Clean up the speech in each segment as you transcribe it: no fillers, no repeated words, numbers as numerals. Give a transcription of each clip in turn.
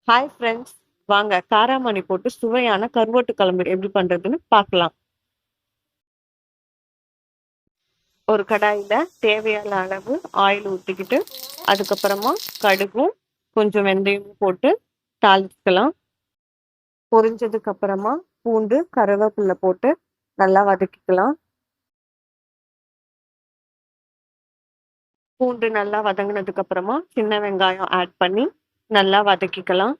Hi friends, வாங்க காராமணி போட்டு சுவையான கருவாட்டு குழம்பு எப்படி பண்றதுன்னு பார்க்கலாம். ஒரு கடாயில தேவையான அளவு ஆயில் ஊற்றிக்கிட்டு அதுக்கப்புறமா கடுகும் கொஞ்சம் வெந்தயமும் போட்டு தாளிச்சுக்கலாம். பொரிஞ்சதுக்கு அப்புறமா பூண்டு கருவேப்பிலை போட்டு நல்லா வதக்கிக்கலாம். பூண்டு நல்லா வதங்கினதுக்கு அப்புறமா சின்ன வெங்காயம் ஆட் பண்ணி நல்லா வதக்கிக்கலாம்.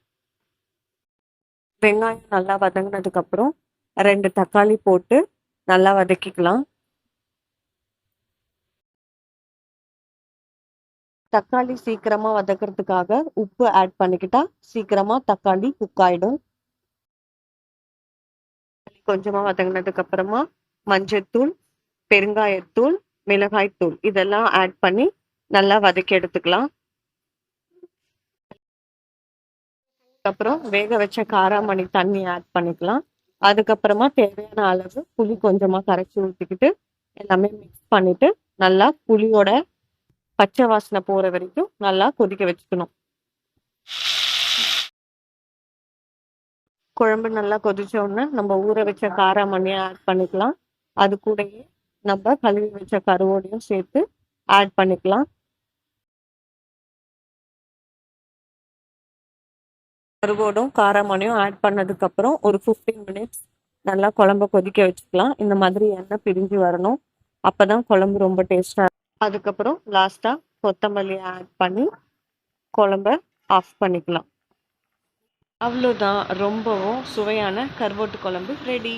வெங்காயம் நல்லா வதங்கினதுக்கு அப்புறம் 2 தக்காளி போட்டு நல்லா வதக்கிக்கலாம். தக்காளி சீக்கிரமா வதக்கிறதுக்காக உப்பு ஆட் பண்ணிக்கிட்டா சீக்கிரமா தக்காளி குக் ஆயிடும். கொஞ்சமா வதங்கினதுக்கு அப்புறமா மஞ்சத்தூள், பெருங்காயத்தூள், மிளகாய்த்தூள் இதெல்லாம் ஆட் பண்ணி நல்லா வதக்கி எடுத்துக்கலாம். அப்புறம் வேக வச்ச காராமணி தண்ணி ஆட் பண்ணிக்கலாம். அதுக்கப்புறமா தேவையான அளவு புளி கொஞ்சமா கரைச்சி ஊற்றிக்கிட்டு எல்லாமே மிக்ஸ் பண்ணிட்டு நல்லா புளியோட பச்சை வாசனை போற வரைக்கும் நல்லா கொதிக்க வச்சுக்கணும். குழம்பு நல்லா கொதிச்ச உடனே நம்ம ஊற வச்ச காராமணியை ஆட் பண்ணிக்கலாம். அது கூடயே நம்ம கழுவி வச்ச கருவோடையும் சேர்த்து ஆட் பண்ணிக்கலாம். கருவோடும் காராமணியும் ஆட் பண்ணதுக்கு அப்புறம் ஒரு 15 மினிட்ஸ் நல்லா குழம்ப கொதிக்க வச்சுக்கலாம். இந்த மாதிரி எண்ணெய் பிரிஞ்சு வரணும். அப்பதான் குழம்பு ரொம்ப டேஸ்டா. அதுக்கப்புறம் லாஸ்டா கொத்தமல்லி ஆட் பண்ணி குழம்ப ஆஃப் பண்ணிக்கலாம். அவ்வளோதான், ரொம்பவும் சுவையான கருவாட்டு குழம்பு ரெடி.